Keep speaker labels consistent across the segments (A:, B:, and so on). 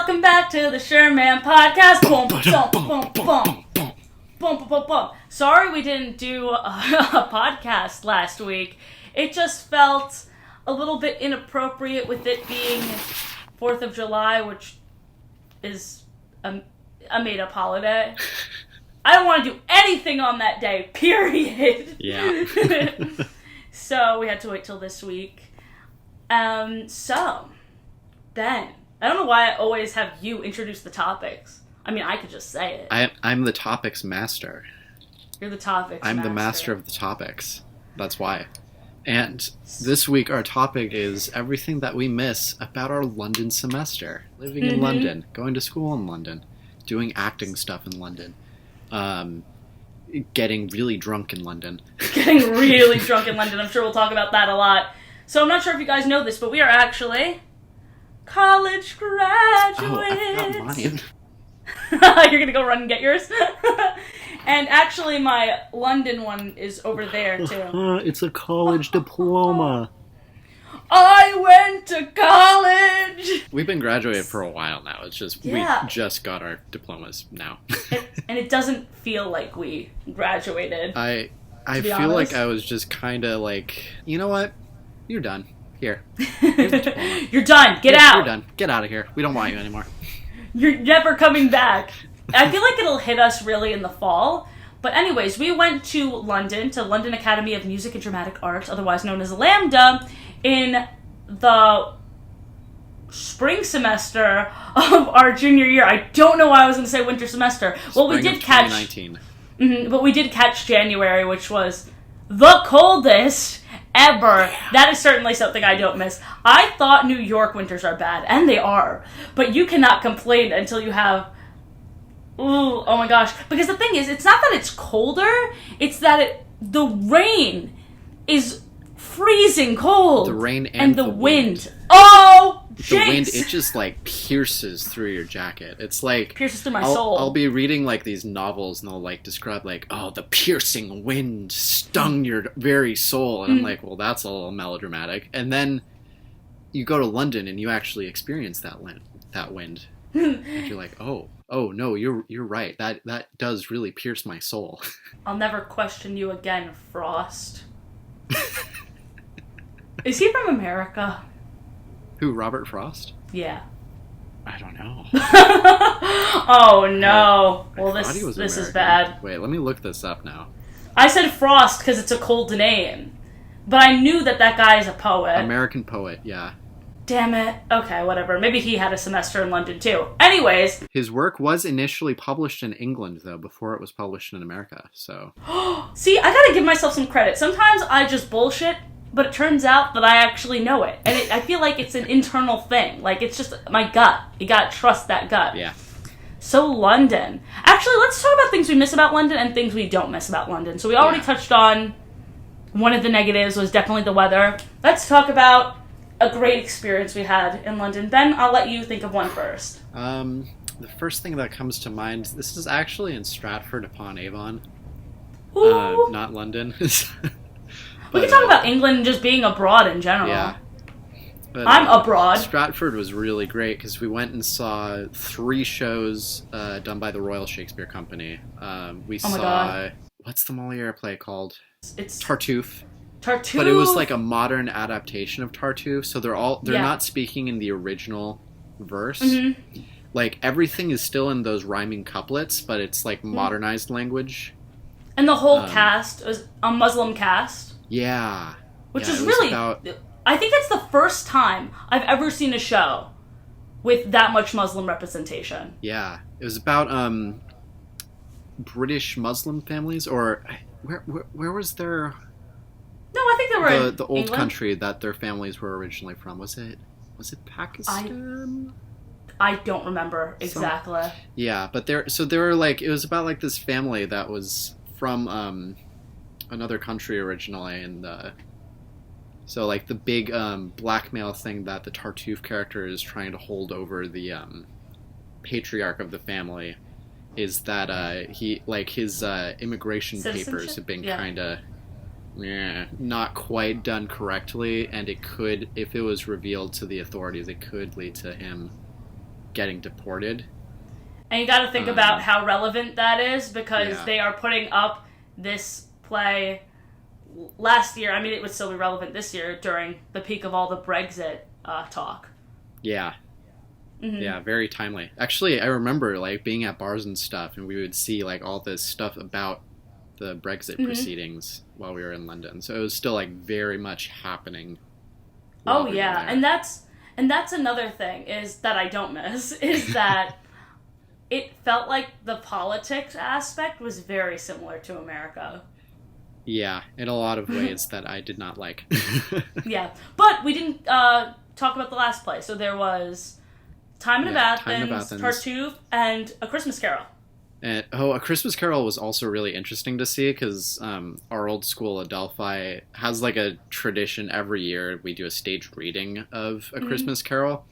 A: Welcome back to the Sherman Podcast. Boom, boom, boom, boom, boom, boom, boom. Sorry we didn't do a podcast last week. It just felt a little bit inappropriate with it being 4th of July, which is a made-up holiday. I don't want to do anything on that day, period.
B: Yeah.
A: So we had to wait till this week. So, Ben, I don't know why I always have you introduce the topics. I mean, I could just say it.
B: I'm the topics master.
A: You're the topics
B: I'm the master of the topics. That's why. And this week our topic is everything that we miss about our London semester. Living in London, going to school in London, doing acting stuff in London, getting really drunk in London.
A: Getting really drunk in London. I'm sure we'll talk about that a lot. So I'm not sure if you guys know this, but we are actually college graduates.
B: Oh, I forgot mine.
A: You're going to go run and get yours? And actually my London one is over there too.
B: It's a college diploma.
A: I went to college!
B: We've been graduated for a while now. It's just, we just got our diplomas now.
A: and it doesn't feel like we graduated.
B: I feel like I was just kind of like, you know what? You're done. Here.
A: You're done. Get out.
B: You're done. Get out of here. We don't want you anymore.
A: You're never coming back. I feel like it'll hit us really in the fall. But anyways, we went to London Academy of Music and Dramatic Arts, otherwise known as LAMDA, in the spring semester of our junior year. I don't know why I was going to say winter semester. Well, we did catch
B: 2019.
A: But we did catch January, which was the coldest ever. That is certainly something I don't miss. I thought New York winters are bad, and they are. But you cannot complain until you have... Ooh, oh my gosh. Because the thing is, it's not that it's colder, it's that the rain is freezing cold.
B: The rain and
A: the
B: wind.
A: Oh, jinx!
B: The wind, it just, like, pierces through your jacket. It's like...
A: Pierces through my soul.
B: I'll be reading, like, these novels, and they'll, like, describe, like, oh, the piercing wind stung your very soul. And I'm like, well, that's a little melodramatic. And then you go to London, and you actually experience that wind. And you're like, oh, no, you're right. That does really pierce my soul.
A: I'll never question you again, Frost. Is he from America?
B: Who, Robert Frost?
A: Yeah.
B: I don't know.
A: Oh, no. Well, this is bad.
B: Wait, let me look this up now.
A: I said Frost because it's a cold name. But I knew that guy is a poet.
B: American poet, yeah.
A: Damn it. Okay, whatever. Maybe he had a semester in London, too. Anyways.
B: His work was initially published in England, though, before it was published in America, so...
A: See, I gotta give myself some credit. Sometimes I just bullshit, but it turns out that I actually know it. And I feel like it's an internal thing. Like, it's just my gut. You gotta trust that gut.
B: Yeah.
A: So, London. Actually, let's talk about things we miss about London and things we don't miss about London. So, we already touched on one of the negatives was definitely the weather. Let's talk about a great experience we had in London. Ben, I'll let you think of one first.
B: The first thing that comes to mind, this is actually in Stratford-upon-Avon. Not London.
A: We can talk about England just being abroad in general.
B: Yeah. But,
A: I'm abroad.
B: Stratford was really great because we went and saw 3 shows done by the Royal Shakespeare Company. We saw...
A: God.
B: What's the Moliere play called?
A: It's
B: Tartuffe.
A: Tartuffe.
B: But it was like a modern adaptation of Tartuffe, so they're not speaking in the original verse. Mm-hmm. Like, everything is still in those rhyming couplets, but it's like modernized language.
A: And the whole cast was a Muslim cast.
B: Yeah.
A: Which is really... I think that's the first time I've ever seen a show with that much Muslim representation.
B: Yeah. It was about British Muslim families, or... Where was their...
A: No, I think they were
B: the old
A: England.
B: Country that their families were originally from. Was it Pakistan?
A: I don't remember exactly.
B: Yeah, but they were like, it was about like this family that was from another country originally, and so like the big blackmail thing that the Tartuffe character is trying to hold over the patriarch of the family is that his immigration papers have been kind of not quite done correctly, and it could, if it was revealed to the authorities, it could lead to him getting deported.
A: And you got to think about how relevant that is, because they are putting up this play last year. I mean, it would still be relevant this year during the peak of all the Brexit talk.
B: Yeah. Mm-hmm. Yeah, very timely. Actually, I remember like being at bars and stuff, and we would see like all this stuff about the Brexit proceedings while we were in London. So it was still like very much happening.
A: Oh yeah, and that's another thing is that I don't miss is that it felt like the politics aspect was very similar to America.
B: Yeah, in a lot of ways that I did not like.
A: Yeah, but we didn't talk about the last play. So there was Time of Athens, Tartuffe, and A Christmas Carol.
B: And, A Christmas Carol was also really interesting to see because our old school Adelphi has like a tradition every year. We do a staged reading of A Christmas Carol.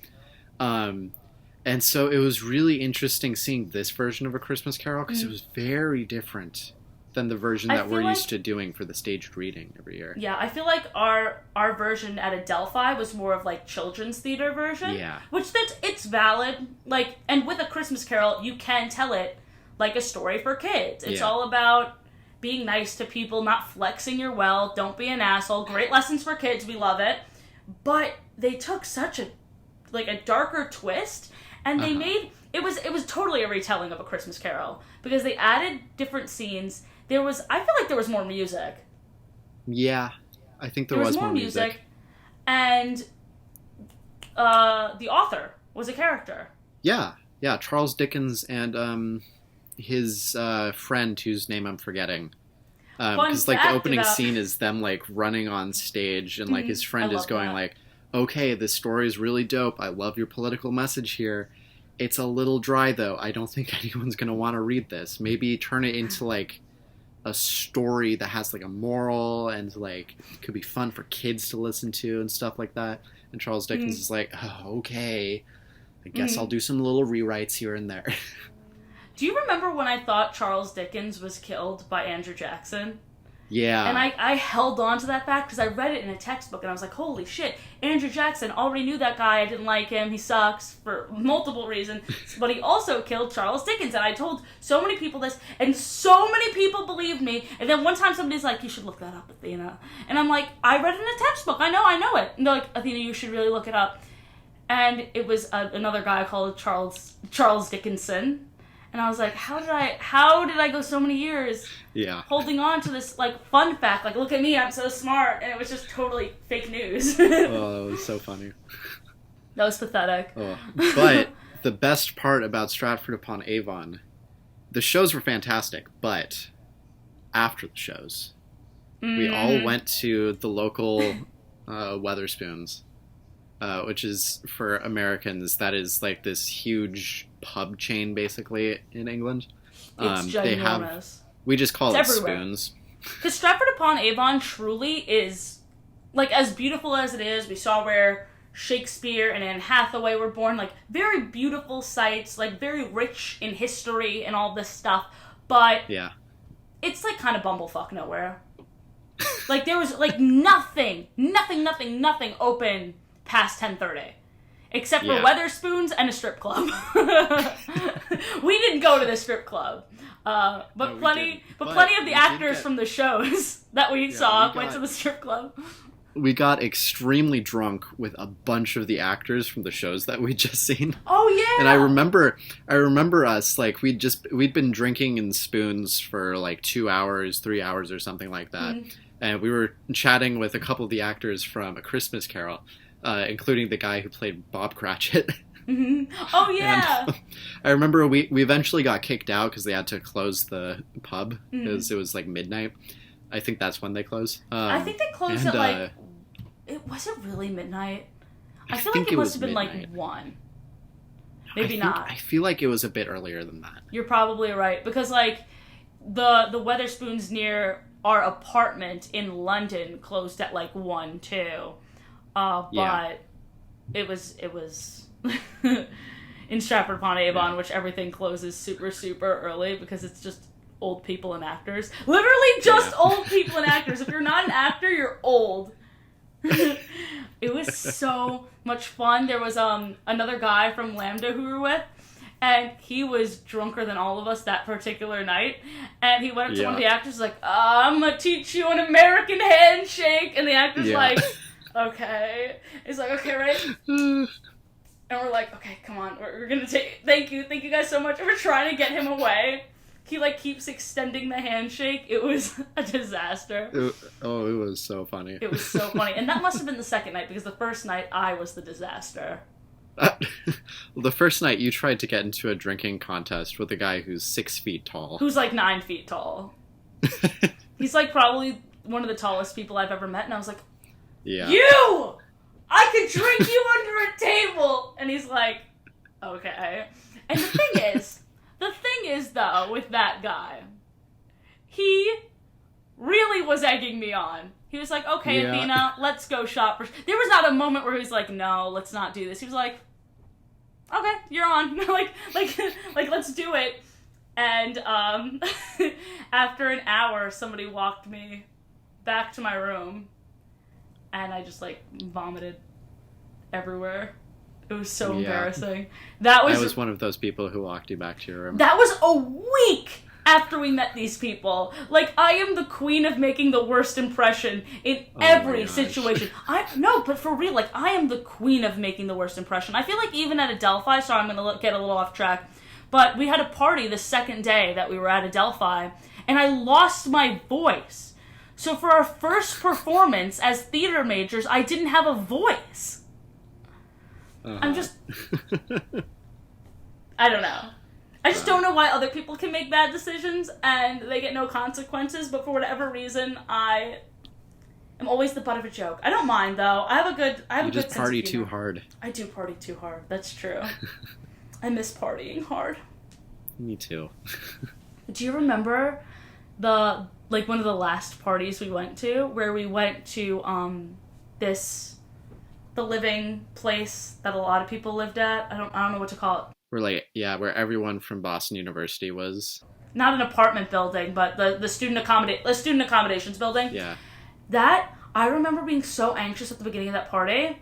B: And so it was really interesting seeing this version of A Christmas Carol because it was very different than the version that we're used to doing for the staged reading every year.
A: Yeah, I feel like our version at Adelphi was more of like children's theater version.
B: Yeah.
A: Which it's valid. Like, and with A Christmas Carol, you can tell it like a story for kids. It's all about being nice to people, not flexing your wealth, don't be an asshole. Great lessons for kids, we love it. But they took such a darker twist, and they made it was totally a retelling of A Christmas Carol because they added different scenes. I feel like there was more music.
B: Yeah, I think there was more music.
A: And the author was a character.
B: Yeah, Charles Dickens and his friend whose name I'm forgetting. Because like the opening scene is them like running on stage, and like his friend is going like, "Okay, this story is really dope. I love your political message here. It's a little dry though. I don't think anyone's gonna want to read this. Maybe turn it into like a story that has like a moral and like could be fun for kids to listen to and stuff like that." And Charles Dickens is like, "Oh, okay. I guess I'll do some little rewrites here and there."
A: Do you remember when I thought Charles Dickens was killed by Andrew Jackson?
B: Yeah.
A: And I held on to that fact because I read it in a textbook and I was like, holy shit, Andrew Jackson, already knew that guy, I didn't like him, he sucks for multiple reasons, but he also killed Charles Dickens. And I told so many people this, and so many people believed me, and then one time somebody's like, you should look that up, Athena. And I'm like, I read it in a textbook, I know it. And they're like, Athena, you should really look it up. And it was another guy called Charles Dickinson. And I was like, how did I go so many years holding on to this, like, fun fact? Like, look at me, I'm so smart. And it was just totally fake news.
B: Oh, that was so funny.
A: That was pathetic.
B: Oh. But the best part about Stratford-upon-Avon, the shows were fantastic, but after the shows, we all went to the local Weatherspoons, which is, for Americans, that is like this huge pub chain basically in England.
A: It's ginormous.
B: We just call it
A: everywhere.
B: Spoons.
A: Because Stratford-upon-Avon truly is, like, as beautiful as it is. We saw where Shakespeare and Anne Hathaway were born. Like, very beautiful sites, like, very rich in history and all this stuff. But it's, like, kind of bumblefuck nowhere. Like, there was, like, nothing open past 10:30. Except for Weatherspoons and a strip club. We didn't go to the strip club. But plenty of the actors from the shows that we saw went to the strip club.
B: We got extremely drunk with a bunch of the actors from the shows that we'd just seen.
A: Oh yeah.
B: And I remember us, like, we'd been drinking in Spoons for like 2 hours, 3 hours or something like that. And we were chatting with a couple of the actors from A Christmas Carol. Including the guy who played Bob Cratchit.
A: Oh, yeah!
B: And, I remember we eventually got kicked out because they had to close the pub because it was like midnight. I think that's when they closed.
A: I think they closed at like... Was it really midnight? I feel like it must have been
B: midnight.
A: Like 1. Maybe not.
B: I feel like it was a bit earlier than that.
A: You're probably right. Because like the Weatherspoons near our apartment in London closed at like 1 too. But it was in Stratford-upon-Avon, which everything closes super, super early because it's just old people and actors. Literally just old people and actors. If you're not an actor, you're old. It was so much fun. There was another guy from LAMDA who we were with, and he was drunker than all of us that particular night. And he went up to one of the actors like, I'm gonna teach you an American handshake. And the actor's like, okay. He's like, okay, right? And we're like, okay, come on. We're gonna thank you guys so much. And we're trying to get him away. He keeps extending the handshake. It was a disaster.
B: It was so funny.
A: It was so funny. And that must have been the second night, because the first night I was the disaster.
B: The first night you tried to get into a drinking contest with a guy who's 6 feet tall.
A: Who's 9 feet tall. He's probably one of the tallest people I've ever met. And I was like, you! I could drink you under a table! And he's like, okay. And the thing is, though, with that guy, he really was egging me on. He was like, okay, Athena, let's go shop. There was not a moment where he was like, no, let's not do this. He was like, okay, you're on. Let's do it. And after an hour, somebody walked me back to my room, and I just vomited everywhere. It was so embarrassing. I
B: was one of those people who walked you back to your room.
A: That was a week after we met these people. I am the queen of making the worst impression in every situation. But for real, I am the queen of making the worst impression. I feel even at Adelphi, sorry, I'm going to get a little off track, but we had a party the second day that we were at Adelphi, and I lost my voice. So for our first performance as theater majors, I didn't have a voice. I'm just... I don't know. I just don't know why other people can make bad decisions and they get no consequences, but for whatever reason, I am always the butt of a joke. I don't mind, though. I have a good sense of humor.
B: You just party too hard.
A: I do party too hard. That's true. I miss partying hard.
B: Me too.
A: Do you remember one of the last parties we went to, where we went to the living place that a lot of people lived at? I don't know what to call it.
B: Where everyone from Boston University was.
A: Not an apartment building, but the student accommodations building.
B: Yeah.
A: That, I remember being so anxious at the beginning of that party,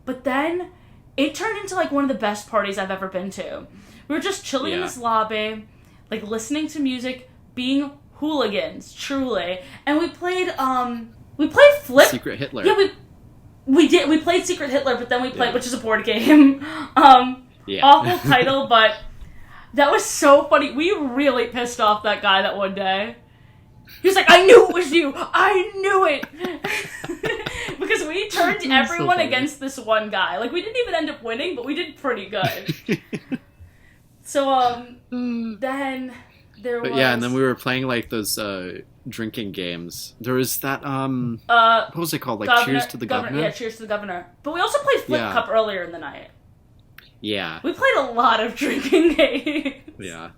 A: but then it turned into one of the best parties I've ever been to. We were just chilling in this lobby, listening to music, being hooligans, truly. And we played Flip.
B: Secret Hitler.
A: Yeah, we did. We played Secret Hitler, but then we played, which is a board game. Awful title, but that was so funny. We really pissed off that guy that one day. He was like, I knew it was you! I knew it! Because we turned everyone against this one guy. We didn't even end up winning, but we did pretty good. So, then there was...
B: But yeah, and then we were playing, those, drinking games. There was that, what was it called? Cheers to the Governor?
A: Yeah, Cheers to the Governor. But we also played Flip Cup earlier in the night.
B: Yeah.
A: We played a lot of drinking games.
B: Yeah.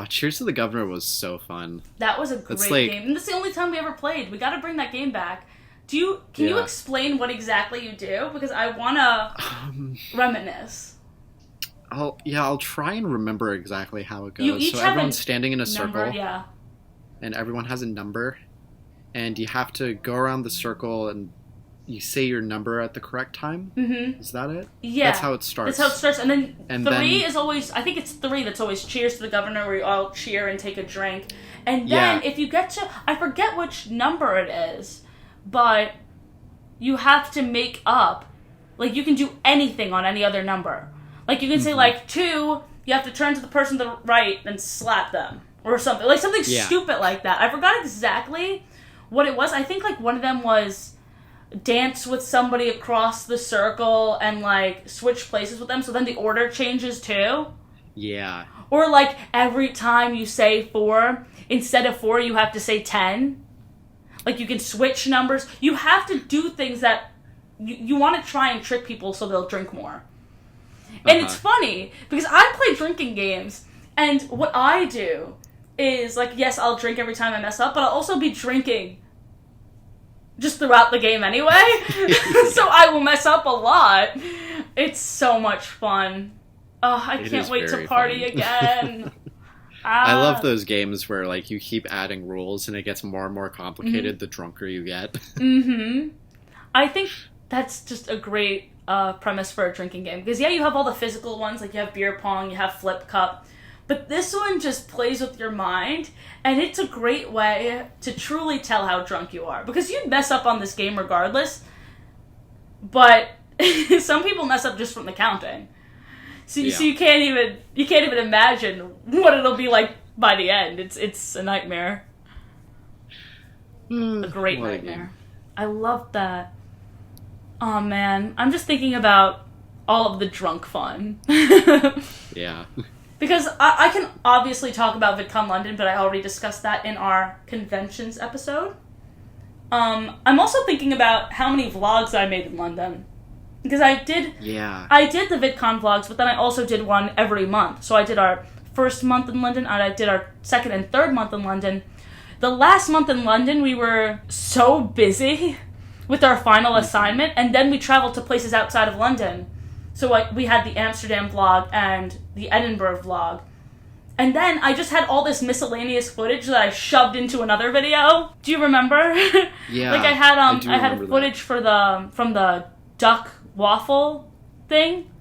B: Cheers to the Governor was so fun.
A: That was a great game. And that's the only time we ever played. We gotta bring that game back. Can you explain what exactly you do? Because I wanna reminisce.
B: I'll try and remember exactly how it goes.
A: You each
B: so
A: have
B: everyone's standing in a circle.
A: Yeah.
B: And everyone has a number. And you have to go around the circle and you say your number at the correct time?
A: Mm-hmm.
B: Is that it?
A: Yeah.
B: That's how it starts.
A: And then three is always... I think it's 3 that's always Cheers to the Governor, where you all cheer and take a drink. And then if you get to... I forget which number it is, but you have to make up... you can do anything on any other number. You can say, 2, you have to turn to the person to the right and slap them. Or something. Something stupid like that. I forgot exactly what it was. I think, one of them was... dance with somebody across the circle and switch places with them, so then the order changes too.
B: Yeah.
A: Or every time you say 4, instead of 4 you have to say 10. You can switch numbers. You have to do things that you want to try and trick people so they'll drink more. And it's funny because I play drinking games, and what I do is yes, I'll drink every time I mess up, but I'll also be drinking just throughout the game anyway. So I will mess up a lot. It's so much fun. Oh, I can't wait to party again.
B: I love those games where like you keep adding rules and it gets more and more complicated the drunker you get.
A: I think that's just a great premise for a drinking game. Because, yeah, you have all the physical ones, like you have beer pong, you have flip cup. But this one just plays with your mind, and it's a great way to truly tell how drunk you are. Because you'd mess up on this game regardless, but some people mess up just from the counting. So you can't even imagine what it'll be like by the end. It's a nightmare. A great nightmare. I love that. Oh man, I'm just thinking about all of the drunk fun.
B: Yeah.
A: Because I can obviously talk about VidCon London, but I already discussed that in our conventions episode. I'm also thinking about how many vlogs I made in London. Because I did the VidCon vlogs, but then I also did one every month. So I did our first month in London, and I did our second and third month in London. The last month in London, we were so busy with our final assignment, and then we traveled to places outside of London. So we had the Amsterdam vlog and the Edinburgh vlog. And then I just had all this miscellaneous footage that I shoved into another video. Do you remember?
B: Yeah.
A: Like I had footage from the duck waffle thing.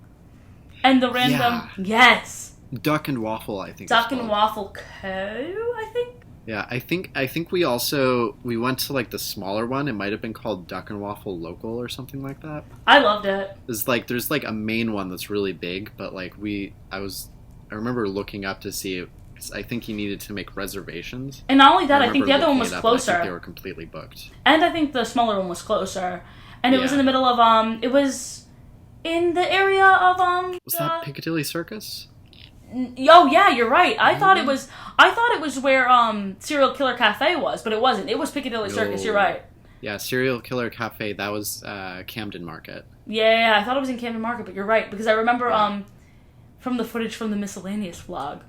A: And the random yes.
B: Duck and Waffle, I think.
A: Duck and Waffle Co, I think.
B: Yeah, I think we went to like the smaller one. It might have been called Duck and Waffle Local or something like that.
A: I loved it.
B: There's like a main one that's really big, but like I remember looking up to see it. I think you needed to make reservations.
A: And not only that, I think the other one was closer.
B: I think they were completely booked.
A: And I think the smaller one was closer. And it was in the middle of it was in the area of
B: Was that Piccadilly Circus?
A: Oh yeah, you're right. I thought it was where Serial Killer Cafe was, but it wasn't. It was Piccadilly Circus. You're right.
B: Yeah, Serial Killer Cafe. That was Camden Market.
A: Yeah, I thought it was in Camden Market, but you're right because I remember from the footage from the miscellaneous vlog,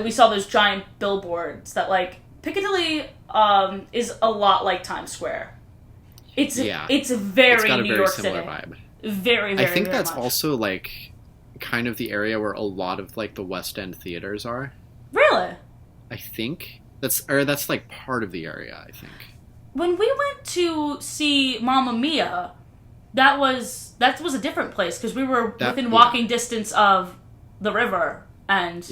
A: we saw those giant billboards that like Piccadilly is a lot like Times Square. It's very
B: got a
A: New
B: very
A: York
B: similar
A: City.
B: vibe.
A: Very,
B: I think
A: very
B: that's
A: much.
B: also like kind of the area where a lot of like the West End theaters are.
A: Really?
B: I think that's like part of the area. I think.
A: When we went to see Mamma Mia, that was a different place because we were within walking distance of the river. And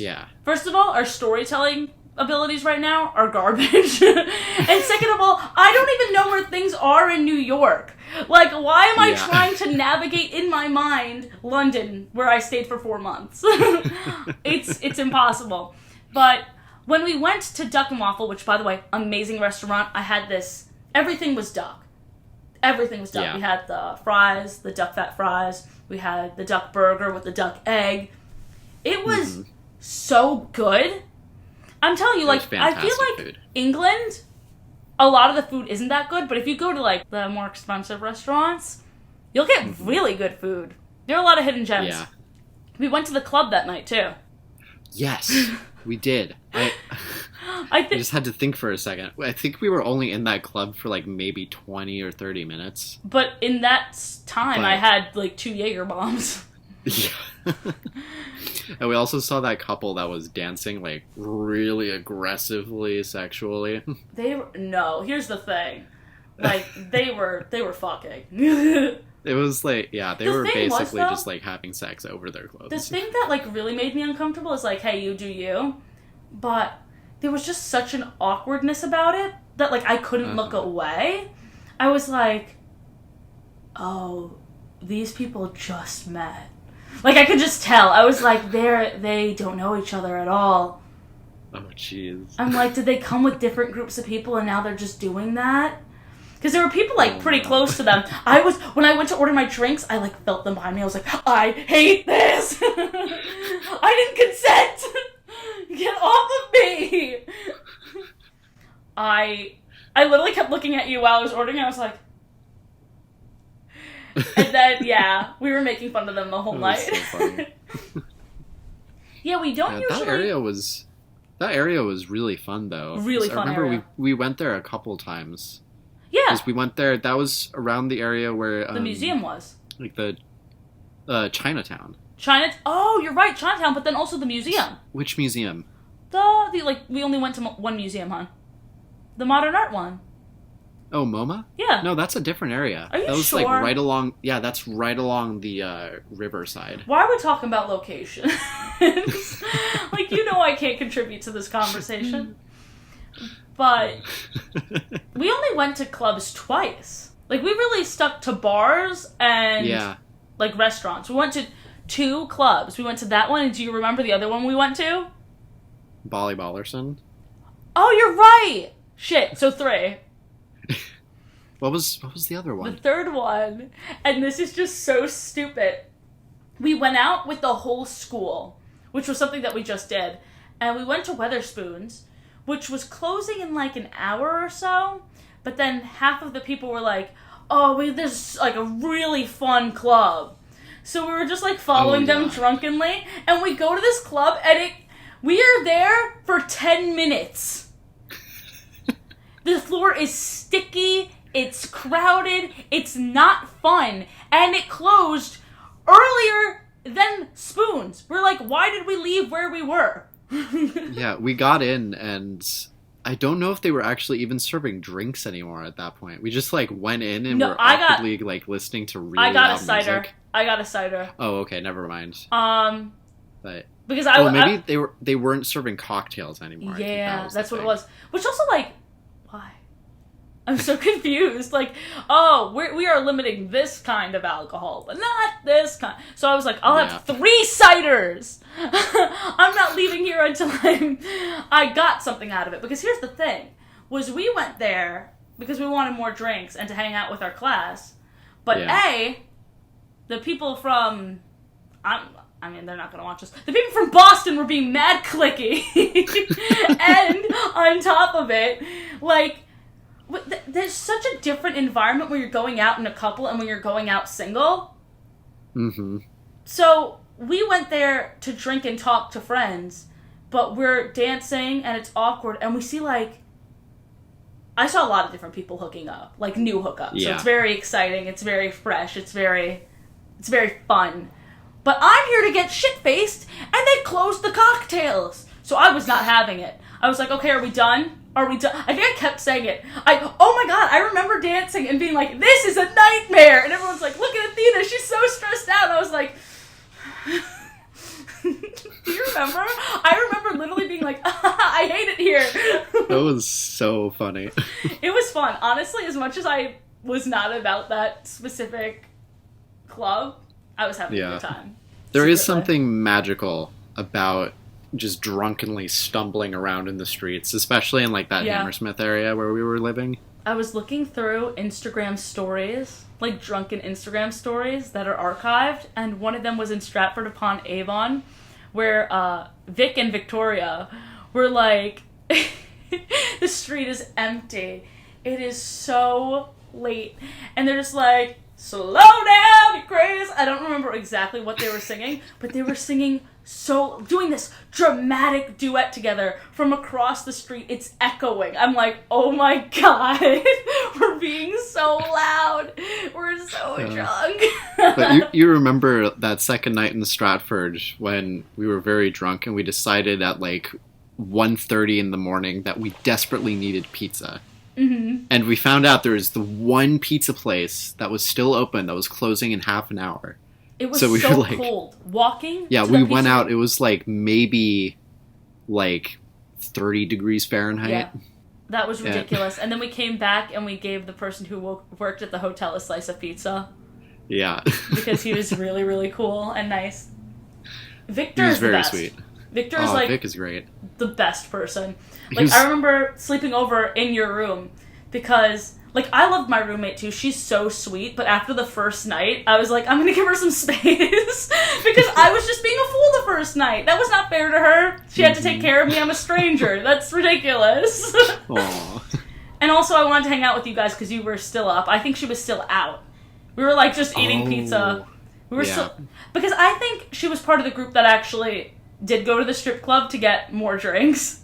A: first of all, our storytelling abilities right now are garbage. And second of all, I don't even know where things are in New York. Like, why am I trying to navigate in my mind London, where I stayed for 4 months? It's impossible. But when we went to Duck and Waffle, which, by the way, amazing restaurant, I had this. Everything was duck. Everything was duck. Yeah. We had the fries, the duck fat fries. We had the duck burger with the duck egg. It was so good. I'm telling you, like, I feel like food. England, a lot of the food isn't that good, but if you go to, like, the more expensive restaurants, you'll get really good food. There are a lot of hidden gems. Yeah. We went to the club that night, too.
B: Yes, we did. I just had to think for a second. I think we were only in that club for, like, maybe 20 or 30 minutes.
A: But in that time, I had, like, 2 Jaeger bombs.
B: Yeah. And we also saw that couple that was dancing like really aggressively sexually.
A: Here's the thing. Like they were fucking.
B: It was like they were basically just like having sex over their clothes.
A: The thing that like really made me uncomfortable is like, hey, you do you. But there was just such an awkwardness about it that like I couldn't look away. I was like, oh, these people just met. Like, I could just tell. I was like, they don't know each other at all.
B: Oh, jeez.
A: I'm like, did they come with different groups of people and now they're just doing that? Because there were people, like, pretty close to them. When I went to order my drinks, I, like, felt them behind me. I was like, I hate this! I didn't consent! Get off of me! I literally kept looking at you while I was ordering, and I was like... And then, we were making fun of them the whole night. So funny. Yeah, we don't usually...
B: That area was really fun, though.
A: Really fun area.
B: I remember we went there a couple times.
A: Yeah.
B: Because we went there, that was around the area where...
A: the museum was.
B: Like the... Chinatown.
A: Oh, you're right, Chinatown, but then also the museum.
B: Which museum?
A: We only went to one museum, huh? The modern art one.
B: Oh, MoMA?
A: Yeah.
B: No, that's a different area.
A: Are you
B: that was
A: sure?
B: Like right along. Yeah, that's right along the riverside.
A: Why are we talking about location? Like, I can't contribute to this conversation. But we only went to clubs twice. Like, we really stuck to bars and like restaurants. We went to 2 clubs. We went to that one, and do you remember the other one we went to?
B: Bolly Ballerson.
A: Oh, you're right. Shit. So 3.
B: What was the other one?
A: The third one, and this is just so stupid. We went out with the whole school, which was something that we just did, and we went to Weatherspoons, which was closing in like an hour or so, but then half of the people were like, oh, there's like a really fun club. So we were just like following them drunkenly, and we go to this club, and we are there for 10 minutes. The floor is sticky, it's crowded, it's not fun, and it closed earlier than Spoons. We're like, why did we leave where we were?
B: Yeah, we got in, and I don't know if they were actually even serving drinks anymore at that point. We just like went in and were awkwardly like listening to really loud music.
A: I got a cider.
B: Oh, okay, never mind. But
A: because
B: they weren't serving cocktails anymore.
A: Yeah, that's what it was. Which also like, why? I'm so confused. Like, oh, we are limiting this kind of alcohol, but not this kind. So I was like, I'll have 3 ciders. I'm not leaving here until I got something out of it. Because here's the thing, was we went there because we wanted more drinks and to hang out with our class. But the people from, I mean, they're not going to watch us. The people from Boston were being mad cliquey. And on top of it, like, there's such a different environment when you're going out in a couple and when you're going out single.
B: Mm-hmm.
A: So we went there to drink and talk to friends, but we're dancing and it's awkward, and we see like, I saw a lot of different people hooking up, like new hookups. Yeah. So it's very exciting, it's very fresh, it's very fun. But I'm here to get shit-faced, and they closed the cocktails. So I was not having it. I was like, okay, are we done? Are we done? I think I kept saying it. Oh my god, I remember dancing and being like, this is a nightmare! And everyone's like, look at Athena, she's so stressed out. And I was like, do you remember? I remember literally being like, I hate it here.
B: That was so funny.
A: It was fun. Honestly, as much as I was not about that specific club, I was having a good time.
B: There is something magical about just drunkenly stumbling around in the streets, especially in like that Hammersmith area where we were living. I was looking through Instagram stories, like drunken Instagram stories that are archived, and one of them was in Stratford upon Avon, where Vic and Victoria were like, the street is empty. It is so late. And they're just like, slow down, you crazy. I don't remember exactly what they were singing, but they were singing doing this dramatic duet together from across the street. It's echoing. I'm like, oh my god, we're being so loud. We're so drunk. But you remember that second night in Stratford when we were very drunk and we decided at like 1:30 in the morning that we desperately needed pizza. Mm-hmm. And we found out there was the one pizza place that was still open that was closing in half an hour.
A: It was so like, cold. Walking
B: Yeah, we went out. It was like maybe like 30 degrees Fahrenheit. Yeah,
A: that was ridiculous. And then we came back and we gave the person who worked at the hotel a slice of pizza.
B: Yeah.
A: Because he was really, really cool and nice. Victor is the best. He was very sweet. Victor is like
B: Vic is great.
A: The best person. Like, I remember sleeping over in your room because, like, I loved my roommate too. She's so sweet, but after the first night, I was like, I'm gonna give her some space because I was just being a fool the first night. That was not fair to her. She had to take care of me. I'm a stranger. That's ridiculous.
B: Aww.
A: And also, I wanted to hang out with you guys because you were still up. I think she was still out. We were, like, just eating pizza. We were still... Because I think she was part of the group that actually did go to the strip club to get more drinks.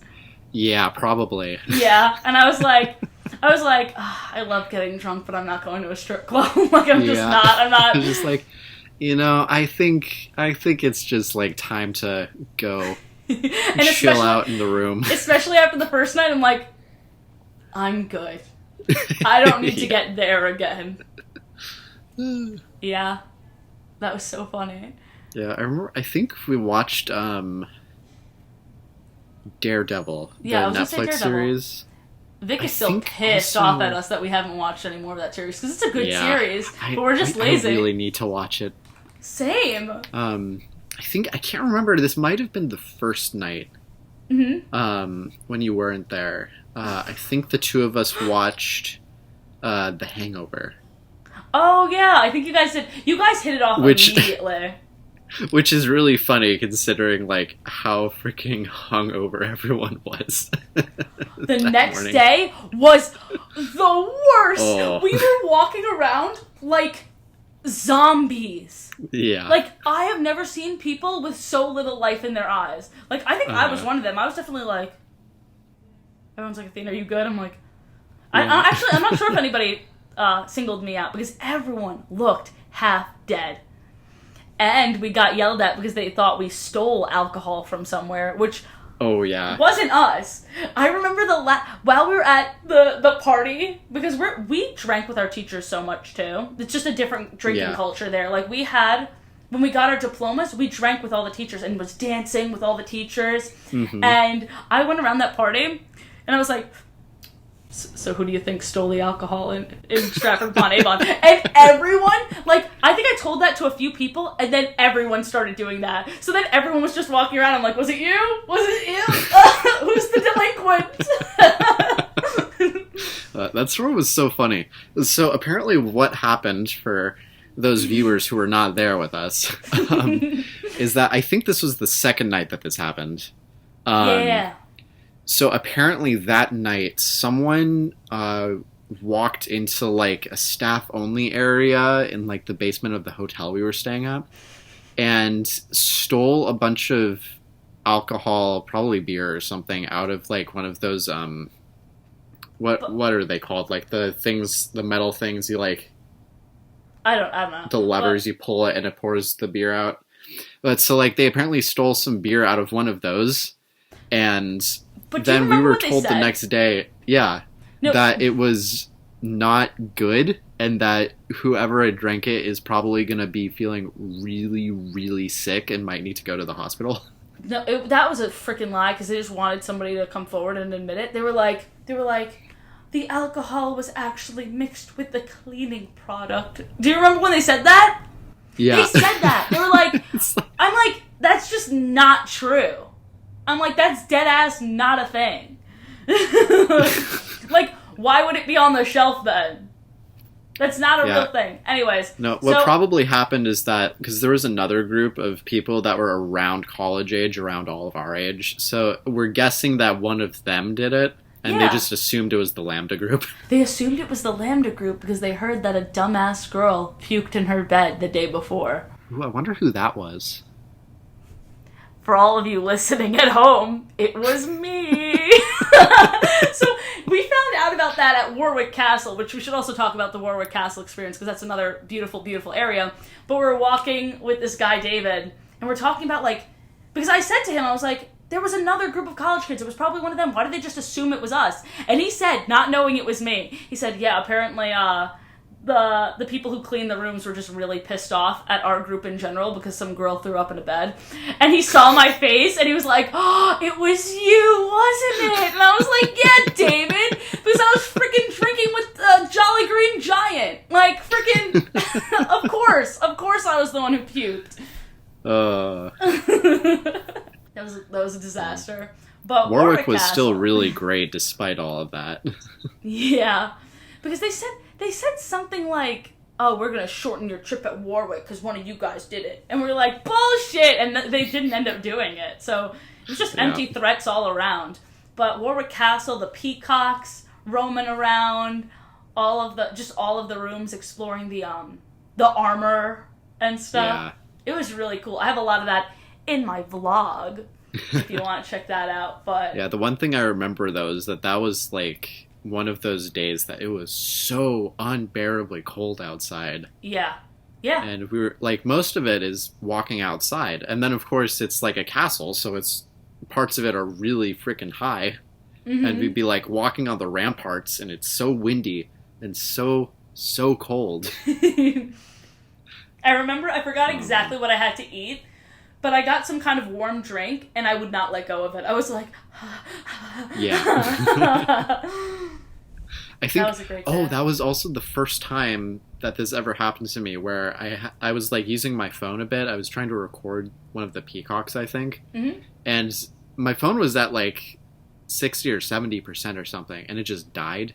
B: Yeah, probably.
A: Yeah, and I was like, I love getting drunk, but I'm not going to a strip club. Like, I'm just not.
B: I'm just like, I think it's just like time to go
A: And
B: chill out in the room.
A: Especially after the first night, I'm like, I'm good. I don't need to get there again. Yeah. That was so funny.
B: Yeah, I think we watched Daredevil, the Netflix series.
A: Vic is still pissed off at us that we haven't watched any more of that series, because it's a good series, but we're just lazy.
B: I really need to watch it.
A: Same.
B: I can't remember. This might have been the first night. Mm-hmm. When you weren't there. I think the two of us watched The Hangover.
A: Oh yeah, I think you guys did. You guys hit it off immediately.
B: Which is really funny considering like how freaking hungover everyone was.
A: The next day was the worst. Oh. We were walking around like zombies.
B: Yeah.
A: Like, I have never seen people with so little life in their eyes. Like, I think I was one of them. I was definitely like, everyone's like, Athena, are you good? I'm like, I'm not sure if anybody singled me out, because everyone looked half dead. And we got yelled at because they thought we stole alcohol from somewhere, which wasn't us. I remember while we were at the party, because we drank with our teachers so much too. It's just a different drinking culture there. Like, when we got our diplomas, we drank with all the teachers and was dancing with all the teachers. Mm-hmm. And I went around that party and I was like, so who do you think stole the alcohol in Stratford-upon-Avon? And everyone, like, I think I told that to a few people, and then everyone started doing that. So then everyone was just walking around. I'm like, was it you? Was it you? Who's the delinquent?
B: That's what was so funny. So apparently what happened, for those viewers who were not there with us, is that I think this was the second night that this happened.
A: Yeah.
B: So apparently that night, someone walked into like a staff-only area in like the basement of the hotel we were staying at, and stole a bunch of alcohol, probably beer or something, out of like one of those what are they called? Like the metal things you like.
A: I don't know.
B: The levers you pull it and it pours the beer out. But so like they apparently stole some beer out of one of those, and. But then we were told the next day, that it was not good, and that whoever had drank it is probably going to be feeling really, really sick and might need to go to the hospital.
A: No, that was a freaking lie, because they just wanted somebody to come forward and admit it. They were like, the alcohol was actually mixed with the cleaning product. Do you remember when they said that?
B: Yeah.
A: They said that. They were like, I'm like, that's just not true. I'm like, that's dead ass not a thing. Like, why would it be on the shelf then? That's not a real thing. Anyways.
B: No, what probably happened is that, because there was another group of people that were around college age, around all of our age, so we're guessing that one of them did it, and they just assumed it was the LAMDA group.
A: They assumed it was the LAMDA group because they heard that a dumbass girl puked in her bed the day before.
B: Ooh, I wonder who that was.
A: For all of you listening at home, it was me. So we found out about that at Warwick Castle, which we should also talk about the Warwick Castle experience, because that's another beautiful, beautiful area. But we're walking with this guy, David, and we're talking about, like, because I said to him, I was like, there was another group of college kids. It was probably one of them. Why did they just assume it was us? And he said, not knowing it was me, he said, yeah, apparently, the people who cleaned the rooms were just really pissed off at our group in general because some girl threw up in a bed. And he saw my face and he was like, oh, it was you, wasn't it? And I was like, yeah, David, because I was freaking drinking with a Jolly Green Giant. Like, freaking, of course I was the one who puked. That was a disaster. But
B: Warwick was still really great despite all of that.
A: Yeah, because they said something like, oh, we're going to shorten your trip at Warwick because one of you guys did it. And we were like, bullshit! And they didn't end up doing it. So it was just empty threats all around. But Warwick Castle, the peacocks roaming around, all of the rooms exploring the armor and stuff. Yeah. It was really cool. I have a lot of that in my vlog, if you want to check that out. But
B: yeah, the one thing I remember, though, is that was like one of those days that it was so unbearably cold outside.
A: Yeah. Yeah.
B: And we were like, most of it is walking outside, and then of course it's like a castle, so it's parts of it are really freaking high, and we'd be like walking on the ramparts, and it's so windy and so cold.
A: I remember I forgot exactly what I had to eat, but I got some kind of warm drink, and I would not let go of it. I was like,
B: Yeah. I think
A: that was a great day.
B: that was also the first time that this ever happened to me, where I was like using my phone a bit. I was trying to record one of the peacocks, I think, and my phone was at like 60 or 70% or something, and it just died.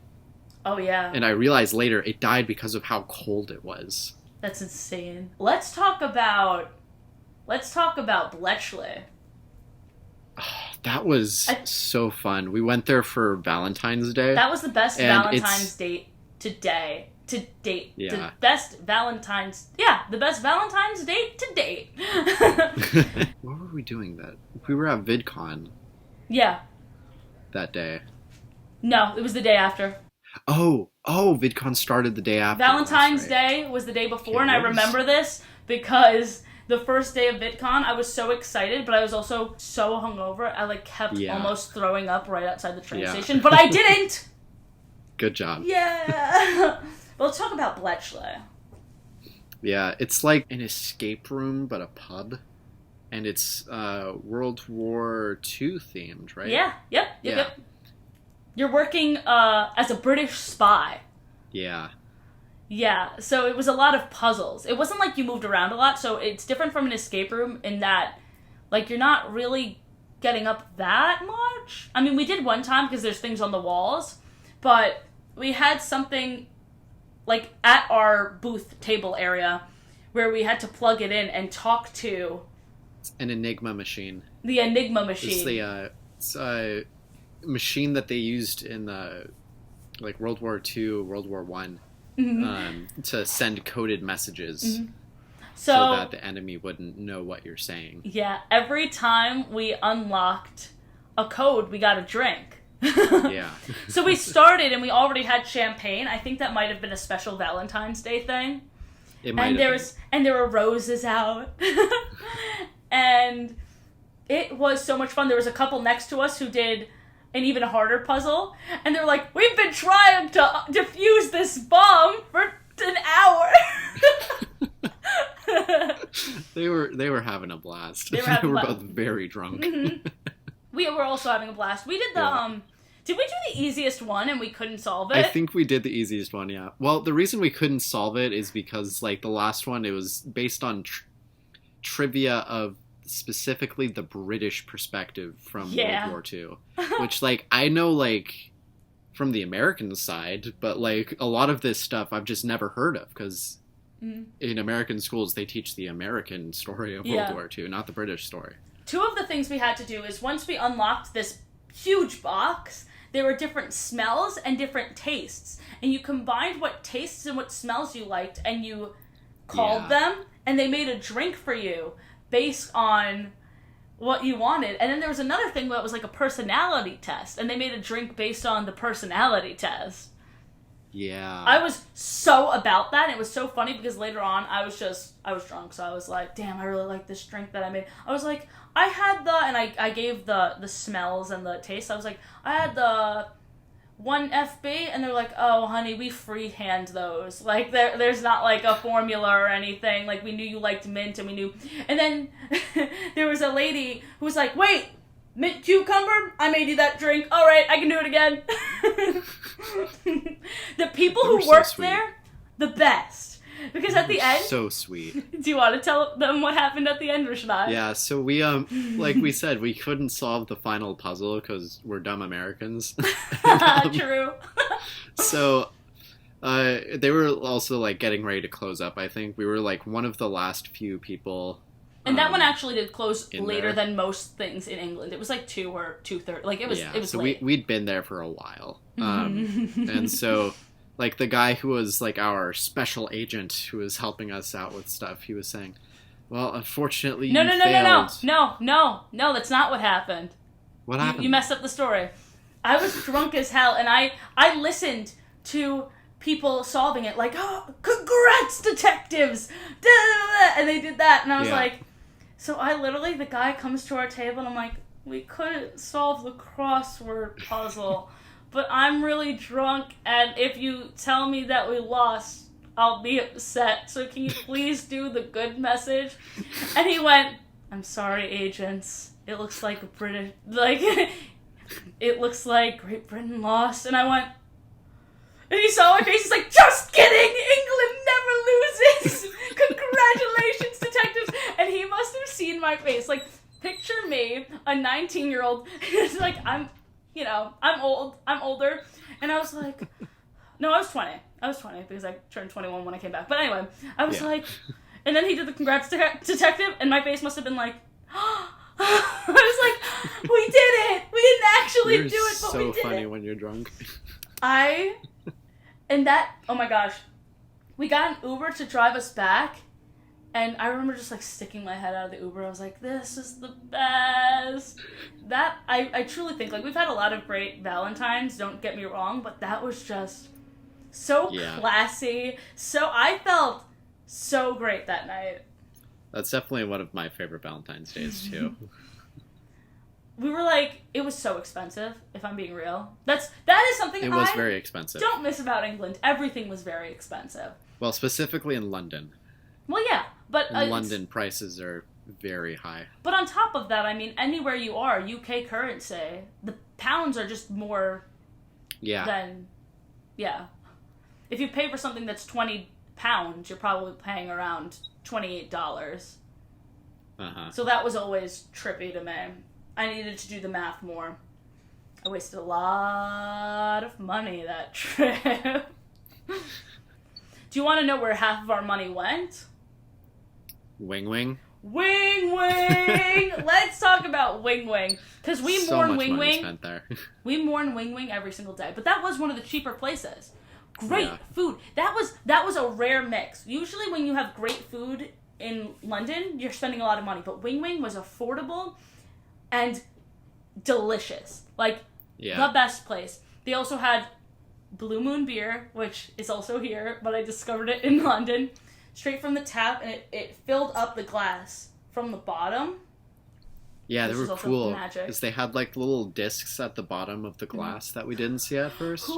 A: Oh yeah.
B: And I realized later it died because of how cold it was.
A: That's insane. Let's talk about Bletchley.
B: That was so fun. We went there for Valentine's Day.
A: That was the best
B: and
A: Valentine's date to date.
B: Yeah.
A: The best Valentine's date to date.
B: What were we doing that? We were at VidCon.
A: Yeah.
B: That day.
A: No, it was the day after.
B: Oh, VidCon started the day after.
A: Valentine's Day was the day before, and I remember this because the first day of VidCon, I was so excited, but I was also so hungover, I like kept almost throwing up right outside the train station, but I didn't!
B: Good job.
A: Yeah! Well, let's talk about Bletchley.
B: Yeah, it's like an escape room, but a pub. And it's World War II themed, right?
A: Yeah, yep. You're working as a British spy.
B: Yeah.
A: Yeah, so it was a lot of puzzles. It wasn't like you moved around a lot, so it's different from an escape room in that, like, you're not really getting up that much. I mean, we did one time because there's things on the walls, but we had something, like, at our booth table area where we had to plug it in and talk to...
B: An Enigma machine.
A: The Enigma machine.
B: It's a machine that they used in the, like, World War II, World War I. To send coded messages so that the enemy wouldn't know what you're saying.
A: Yeah, every time we unlocked a code, we got a drink.
B: Yeah.
A: So we started and we already had champagne. I think that might have been a special Valentine's Day thing.
B: It might have been.
A: And there were roses out. And it was so much fun. There was a couple next to us who did an even harder puzzle, and they're like, we've been trying to defuse this bomb for an hour.
B: They were having a blast. They were both very drunk.
A: We were also having a blast. We did the did we do the easiest one and we couldn't solve it?
B: I think we did the easiest one, yeah. Well, the reason we couldn't solve it is because, like, the last one, it was based on trivia of specifically the British perspective from World War II, which, like, I know, like, from the American side, but, like, a lot of this stuff I've just never heard of, because in American schools they teach the American story of World War II, not the British story.
A: Two of the things we had to do is, once we unlocked this huge box, there were different smells and different tastes, and you combined what tastes and what smells you liked, and you called them, and they made a drink for you based on what you wanted. And then there was another thing that was like a personality test, and they made a drink based on the personality test.
B: Yeah.
A: I was so about that, and it was so funny because later on I was drunk, so I was like, damn, I really like this drink that I made. I was like, I had I gave the smells and the taste. I was like, I had the 1FB, and they're like, oh, honey, we freehand those. Like, there's not, like, a formula or anything. Like, we knew you liked mint, and we knew... And then there was a lady who was like, wait, mint cucumber? I made you that drink. All right, I can do it again. The people who worked there, the best. Because at the end...
B: So sweet.
A: Do you want to tell them what happened at the end, or should I?
B: Yeah, so we, like we said, we couldn't solve the final puzzle because we're dumb Americans.
A: True.
B: So, they were also, like, getting ready to close up, I think. We were, like, one of the last few people...
A: And that one actually did close later than most things in England. It was, like, 2 or 2:30. Like, it was
B: so
A: late.
B: We'd been there for a while. And so... Like, the guy who was, like, our special agent who was helping us out with stuff, he was saying, well, unfortunately, you failed.
A: No, that's not what happened.
B: What happened?
A: You messed up the story. I was drunk as hell, and I listened to people solving it, like, oh, congrats, detectives! Da, da, da, and they did that, and I was like, so the guy comes to our table, and I'm like, we couldn't solve the crossword puzzle, but I'm really drunk, and if you tell me that we lost, I'll be upset, so can you please do the good message? And he went, I'm sorry, agents, it looks like it looks like Great Britain lost, and I went, and he saw my face, he's like, just kidding! England never loses! Congratulations, detectives! And he must have seen my face. Like, picture me, a 19-year-old, it's like, I'm older, and I was like, no, I was 20. I was 20, because I turned 21 when I came back. But anyway, I was like, and then he did the congrats detective, and my face must have been like, I was like, we did it! We didn't actually do it, but we did it!
B: You're so funny when you're drunk.
A: Oh my gosh, we got an Uber to drive us back, and I remember just, like, sticking my head out of the Uber. I was like, this is the best. That, I truly think, like, we've had a lot of great Valentines, don't get me wrong, but that was just so classy. So, I felt so great that night.
B: That's definitely one of my favorite Valentine's days, too.
A: We were like, it was so expensive, if I'm being real. That is something
B: it was very expensive.
A: Don't miss about England. Everything was very expensive.
B: Well, specifically in London.
A: Well, yeah, but
B: in London, prices are very high.
A: But on top of that, I mean, anywhere you are, UK currency, the pounds are just more than, If you pay for something that's £20, you're probably paying around $28. So that was always trippy to me. I needed to do the math more. I wasted a lot of money that trip. Do you want to know where half of our money went?
B: Wing Wing?
A: Wing Wing! Let's talk about Wing Wing. Because we mourn Wing Wing.
B: Spent there.
A: We mourn Wing Wing every single day. But that was one of the cheaper places. Great food. That was a rare mix. Usually when you have great food in London, you're spending a lot of money. But Wing Wing was affordable and delicious. Like, the best place. They also had Blue Moon beer, which is also here, but I discovered it in London. Straight from the tap, and it filled up the glass from the bottom.
B: Yeah, they were cool. Because they had, like, little discs at the bottom of the glass that we didn't see at first.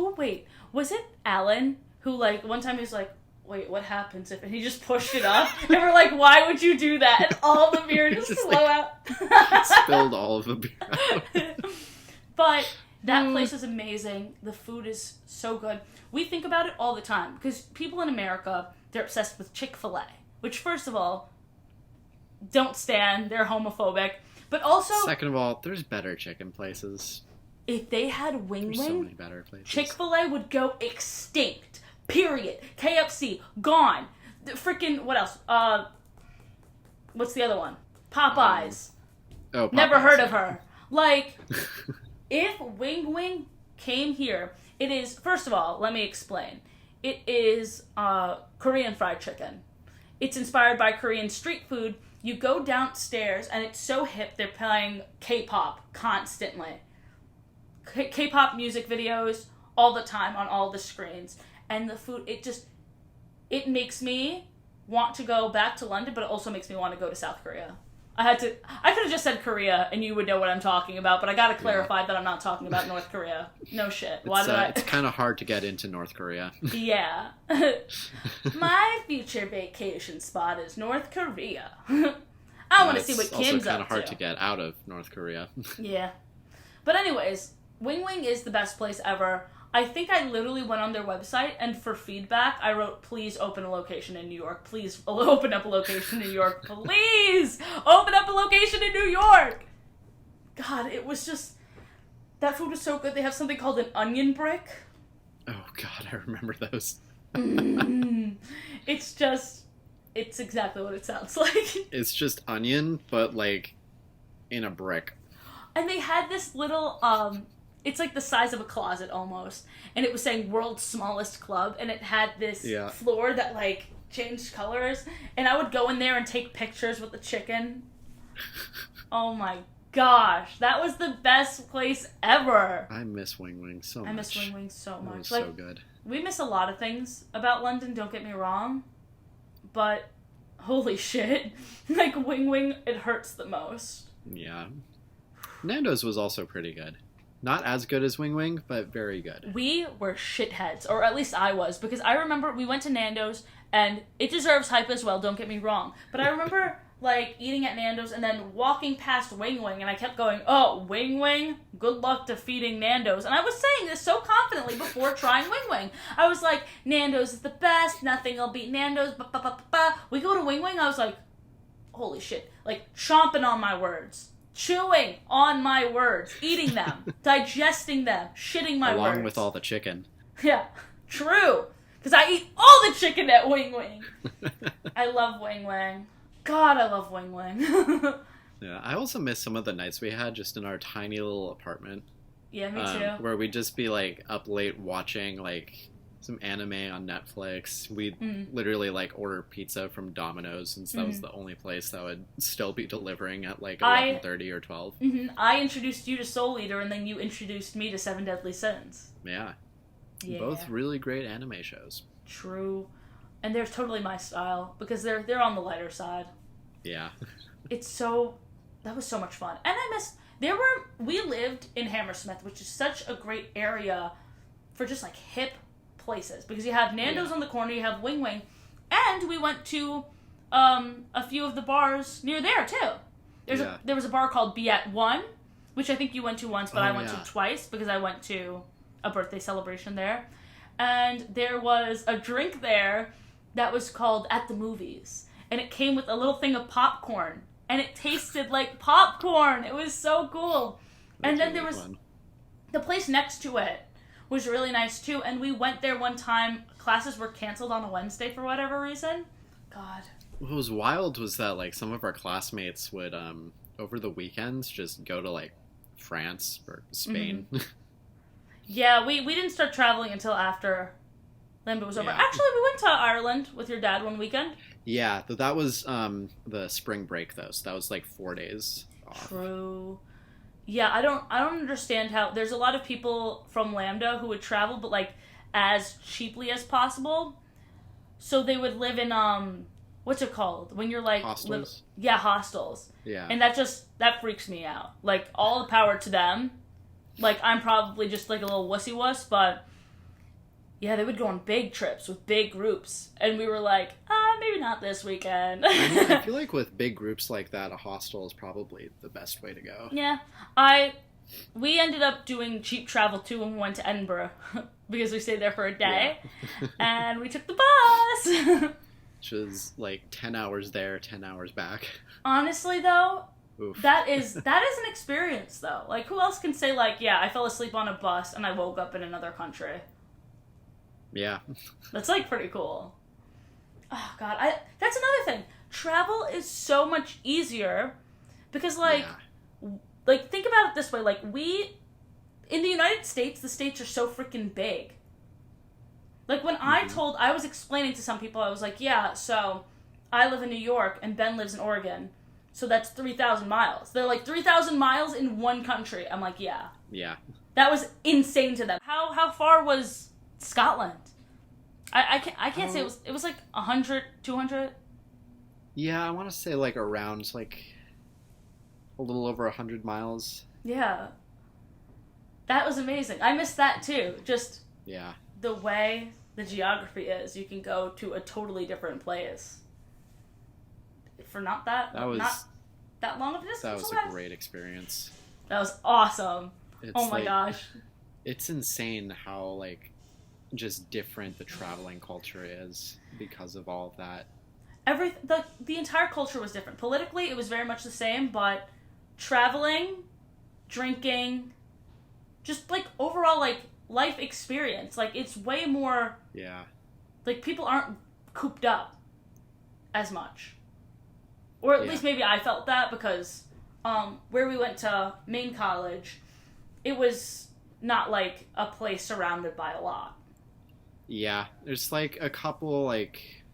A: Was it Alan who, like, one time he was like, wait, what happens if... And he just pushed it up. And we're like, why would you do that? And all the beer just flew out.
B: Spilled all of the beer out.
A: But that place is amazing. The food is so good. We think about it all the time. Because people in America, they're obsessed with Chick-fil-A. Which, first of all, don't stand. They're homophobic. But also...
B: Second of all, there's better chicken places.
A: If they had Wing Wing,
B: so many better places. Chick-fil-A
A: would go extinct. Period. KFC, gone. Freaking, what else? What's the other one? Popeyes.
B: Popeyes.
A: Never heard of her. Like, if Wing Wing came here, it is, first of all, let me explain. It is Korean fried chicken. It's inspired by Korean street food. You go downstairs, and it's so hip, they're playing K-pop constantly. K-pop music videos all the time on all the screens. And the food, it makes me want to go back to London, but it also makes me want to go to South Korea. I could have just said Korea, and you would know what I'm talking about, but I gotta clarify that I'm not talking about North Korea. No shit.
B: It's kind of hard to get into North Korea.
A: Yeah. My future vacation spot is North Korea. I want to see what Kim's up to.
B: It's also kind of hard to get out of North Korea.
A: Yeah. But anyways, Wing Wing is the best place ever. I think I literally went on their website, and for feedback, I wrote, please open a location in New York. Please open up a location in New York. Please open up a location in New York. God, it was just... That food was so good. They have something called an onion brick.
B: Oh, God, I remember those.
A: It's exactly what it sounds like.
B: It's just onion, but, like, in a brick.
A: And they had this little, it's like the size of a closet almost. And it was saying world's smallest club. And it had this floor that, like, changed colors. And I would go in there and take pictures with the chicken. Oh, my gosh, that was the best place ever.
B: I miss Wing Wing so much.
A: I miss Wing Wing so much.
B: It was
A: like,
B: so good.
A: We miss a lot of things about London, don't get me wrong. But, holy shit. Like, Wing Wing, it hurts the most.
B: Yeah. Nando's was also pretty good. Not as good as Wing Wing, but very good.
A: We were shitheads, or at least I was, because I remember we went to Nando's, and it deserves hype as well, don't get me wrong. But I remember, like, eating at Nando's and then walking past Wing Wing, and I kept going, oh, Wing Wing? Good luck defeating Nando's. And I was saying this so confidently before trying Wing Wing. I was like, Nando's is the best, nothing will beat Nando's, ba-ba-ba-ba. We go to Wing Wing, I was like, holy shit. Like, chomping on my words. Chewing on my words, eating them, digesting them, shitting my words.
B: Along with all the chicken.
A: Yeah, true. Because I eat all the chicken at Wing Wing. I love Wing Wing. God, I love Wing Wing.
B: Yeah, I also miss some of the nights we had just in our tiny little apartment.
A: Yeah, me too.
B: Where we'd just be like up late watching like some anime on Netflix. We'd literally like order pizza from Domino's since that was the only place that would still be delivering at like 11:30 or 12.
A: I introduced you to Soul Eater, and then you introduced me to Seven Deadly Sins.
B: Yeah. Both really great anime shows.
A: True. And they're totally my style, because they're on the lighter side.
B: Yeah.
A: That was so much fun. And I missed, we lived in Hammersmith, which is such a great area for just like hip places, because you have Nando's on the corner, you have Wing Wing, and we went to a few of the bars near there too. There was a bar called Be At One, which I think you went to once, but I went to twice because I went to a birthday celebration there. And there was a drink there that was called At the Movies, and it came with a little thing of popcorn, and it tasted like popcorn. It was so cool. And then there was the place next to it was really nice too, and we went there one time. Classes were canceled on a Wednesday for whatever reason. God.
B: What was wild was that like some of our classmates would over the weekends just go to like France or Spain.
A: Yeah, we didn't start traveling until after LAMDA was over.
B: Yeah.
A: Actually, we went to Ireland with your dad one weekend.
B: Yeah, that was the spring break though, so that was like 4 days off.
A: True. Yeah, I don't understand how there's a lot of people from LAMDA who would travel, but like as cheaply as possible. So they would live in what's it called when you're like
B: hostels?
A: Hostels.
B: Yeah.
A: And that freaks me out. Like, all the power to them. Like, I'm probably just like a little wussy wuss, but yeah, they would go on big trips with big groups, and we were like, maybe not this weekend.
B: I feel like with big groups like that, a hostel is probably the best way to go.
A: Yeah, we ended up doing cheap travel too when we went to Edinburgh because we stayed there for a day, and we took the bus.
B: Which was like 10 hours there, 10 hours back.
A: Honestly, though,
B: Oof.
A: that is an experience, though. Like, who else can say, like, yeah, I fell asleep on a bus and I woke up in another country?
B: Yeah.
A: That's, like, pretty cool. Oh, God. That's another thing. Travel is so much easier because, like, think about it this way. Like, in the United States, the states are so freaking big. Like, when I was explaining to some people, I was like, yeah, so I live in New York and Ben lives in Oregon. So that's 3,000 miles. They're like, 3,000 miles in one country. I'm like, yeah.
B: Yeah.
A: That was insane to them. How far was Scotland? I can't say it was like 100, 200.
B: Yeah, I want to say like around like a little over 100 miles.
A: Yeah. That was amazing. I missed that too. Just the way the geography is. You can go to a totally different place. For not that long of a distance.
B: That was a great experience.
A: That was awesome. Oh my gosh.
B: It's insane how like just different the traveling culture is because of all of that.
A: The entire culture was different. Politically, it was very much the same, but traveling, drinking, just like overall like life experience, like it's way more.
B: Yeah. Like
A: people aren't cooped up as much. Or at least maybe I felt that because where we went to Maine College, it was not like a place surrounded by a lot.
B: Yeah, there's like a couple like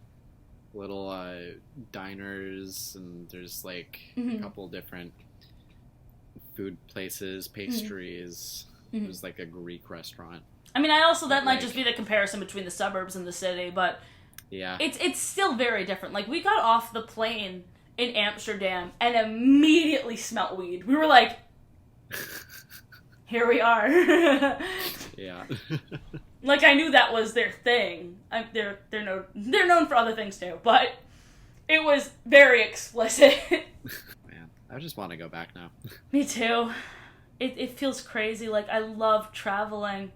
B: little diners, and there's like a couple different food places, pastries. It was like a Greek restaurant.
A: I mean, I also, that
B: Like-
A: might just be the comparison between the suburbs and the city, but
B: Yeah.
A: it's still very different. Like, we got off the plane in Amsterdam and immediately smelt weed. We were like, here we are.
B: Yeah.
A: Like, I knew that was their thing. They're known for other things too, but it was very explicit.
B: Man, I just want to go back now.
A: Me too. It feels crazy. Like, I love traveling.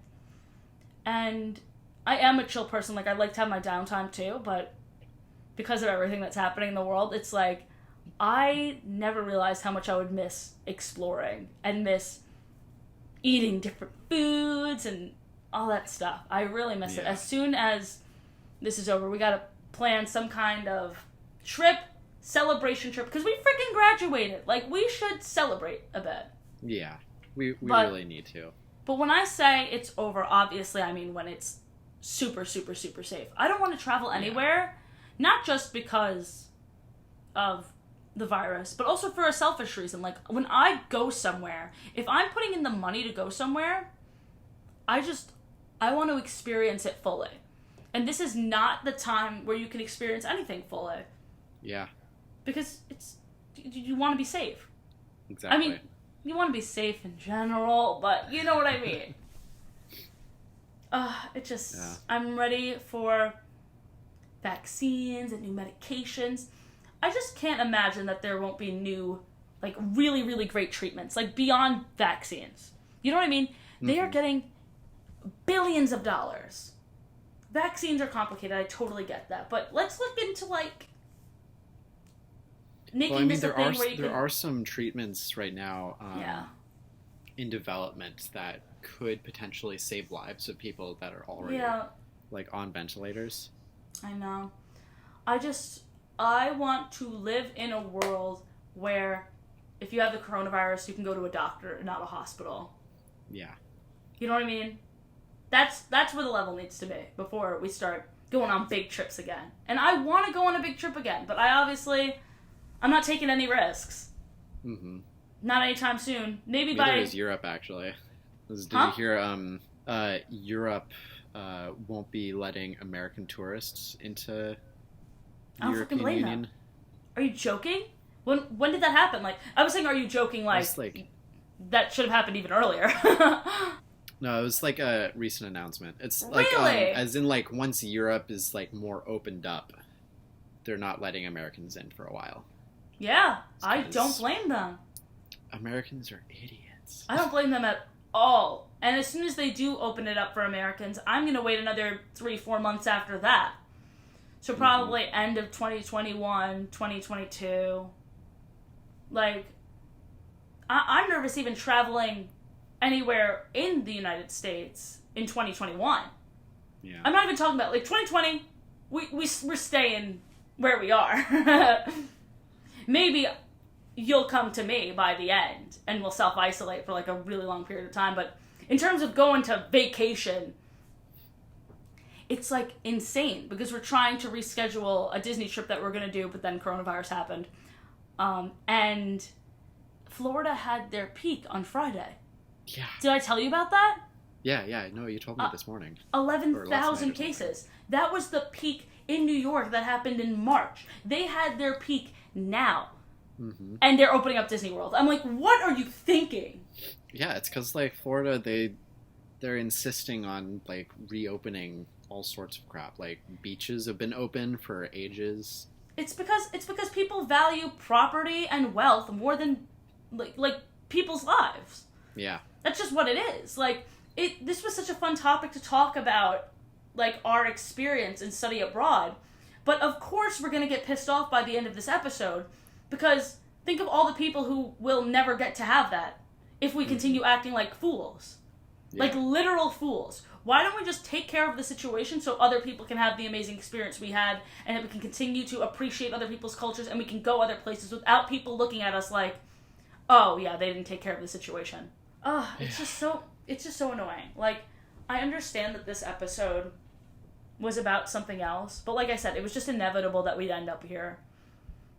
A: And I am a chill person. Like, I like to have my downtime too, but because of everything that's happening in the world, it's like, I never realized how much I would miss exploring and miss eating different foods and all that stuff. I really miss it.
B: Yeah.
A: As soon as this is over, we gotta plan some kind of trip, celebration trip, because we freaking graduated. Like, we should celebrate a bit.
B: Yeah. We
A: But-
B: really need to.
A: But when I say it's over, obviously I mean when it's super, super, super safe. I don't want to travel anywhere, not just because of the virus, but also for a selfish reason. Like, when I go somewhere, if I'm putting in the money to go somewhere, I want to experience it fully. And this is not the time where you can experience anything fully.
B: Yeah.
A: Because you want to be safe.
B: Exactly.
A: I mean, you want to be safe in general, but you know what I mean. I'm ready for vaccines and new medications. I just can't imagine that there won't be new, like, really, really great treatments, like, beyond vaccines. You know what I mean? They are getting billions of dollars. Vaccines are complicated, I totally get that, but let's look into, like, making this a thing where you
B: there
A: can...
B: are some treatments right now
A: Yeah.
B: in development that could potentially save lives of people that are already
A: Yeah.
B: like on ventilators.
A: I know. I want to live in a world where if you have the coronavirus, you can go to a doctor, not a hospital.
B: Yeah.
A: You know what I mean? That's where the level needs to be before we start going on big trips again. And I want to go on a big trip again, but I'm not taking any risks.
B: Mm-hmm.
A: Not anytime soon. Maybe
B: Neither is Europe, actually. Did
A: Huh?
B: you hear? Europe won't be letting American tourists into
A: I don't
B: the
A: fucking
B: European
A: blame them.
B: Union.
A: Are you joking? When did that happen? Like, I was saying, are you joking?
B: It's like
A: That should have happened even earlier.
B: no, it was like a recent announcement. It's
A: Really?
B: like as in like once Europe is like more opened up, they're not letting Americans in for a while.
A: Yeah, I
B: Because-
A: don't blame them.
B: Americans are idiots.
A: I don't blame them at all. And as soon as they do open it up for Americans, I'm going to wait another 3-4 months after that. So probably end of 2021, 2022. Like, I'm nervous even traveling anywhere in the United States in 2021.
B: Yeah.
A: I'm not even talking about, like, 2020, we're staying where we are. Maybe you'll come to me by the end, and we'll self-isolate for, like, a really long period of time, but in terms of going to vacation, it's, like, insane, because we're trying to reschedule a Disney trip that we're going to do, but then coronavirus happened. And Florida had their peak on Friday.
B: Yeah.
A: Did I tell you about that?
B: Yeah. No, you told me this morning. Or last
A: 11,000
B: night or something.
A: cases. That was the peak in New York that happened in March. They had their peak now.
B: Mm-hmm.
A: And they're opening up Disney World. I'm like, what are you thinking?
B: Yeah, it's because like Florida, they're insisting on like reopening all sorts of crap. Like beaches have been open for ages.
A: It's because people value property and wealth more than like people's lives.
B: Yeah.
A: That's just what it is. Like, this was such a fun topic to talk about, like, our experience in study abroad. But of course we're going to get pissed off by the end of this episode, because think of all the people who will never get to have that if we continue acting like fools.
B: Yeah.
A: Like, literal fools. Why don't we just take care of the situation so other people can have the amazing experience we had, and that we can continue to appreciate other people's cultures, and we can go other places without people looking at us like, oh, yeah, they didn't take care of the situation. It's just so annoying. Like, I understand that this episode was about something else, but like I said, it was just inevitable that we'd end up here.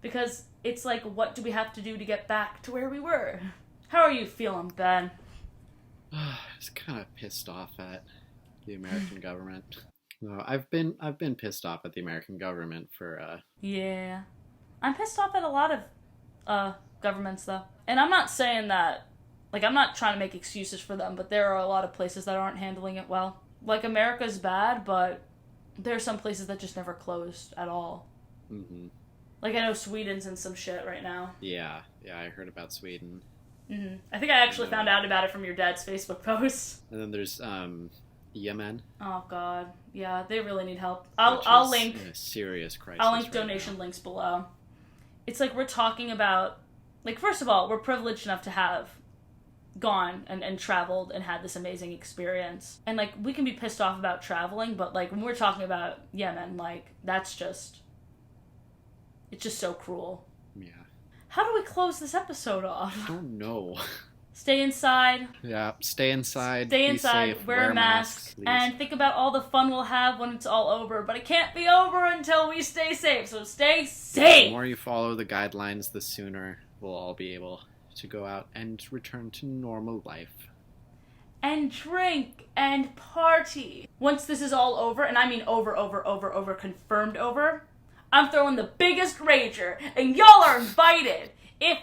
A: Because it's like, what do we have to do to get back to where we were? How are you feeling, Ben?
B: I was kind of pissed off at the American government. No, I've been pissed off at the American government for
A: Yeah. I'm pissed off at a lot of governments, though. And I'm not saying that, like, I'm not trying to make excuses for them, but there are a lot of places that aren't handling it well. Like, America's bad, but there are some places that just never closed at all.
B: Mm-hmm.
A: Like, I know Sweden's in some shit right now.
B: Yeah, I heard about Sweden.
A: Mm-hmm. I think I actually found out about it from your dad's Facebook post.
B: And then there's Yemen.
A: Oh God, yeah, they really need help. I'll link
B: a serious crisis.
A: I'll link donation links below. It's like we're talking about, like, first of all, we're privileged enough to have gone and traveled and had this amazing experience. And, like, we can be pissed off about traveling, but, like, when we're talking about Yemen, like, it's just so cruel.
B: Yeah.
A: How do we close this episode off?
B: I don't know.
A: Stay inside.
B: Yeah, stay inside.
A: Stay
B: be
A: inside,
B: safe,
A: wear a mask,
B: please.
A: and think about all the fun we'll have when it's all over. But it can't be over until we stay safe, so stay safe!
B: The more you follow the guidelines, the sooner we'll all be able to go out and return to normal life.
A: And drink and party. Once this is all over, and I mean over, confirmed over, I'm throwing the biggest rager, and y'all are invited if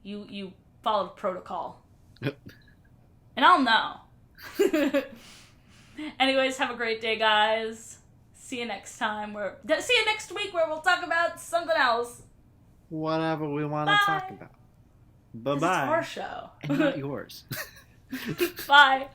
A: you followed protocol. And I'll know. Anyways, have a great day, guys. See you next time. See you next week where we'll talk about something else.
B: Whatever we want to talk about. Bye-bye.
A: This is our show.
B: And not yours.
A: Bye.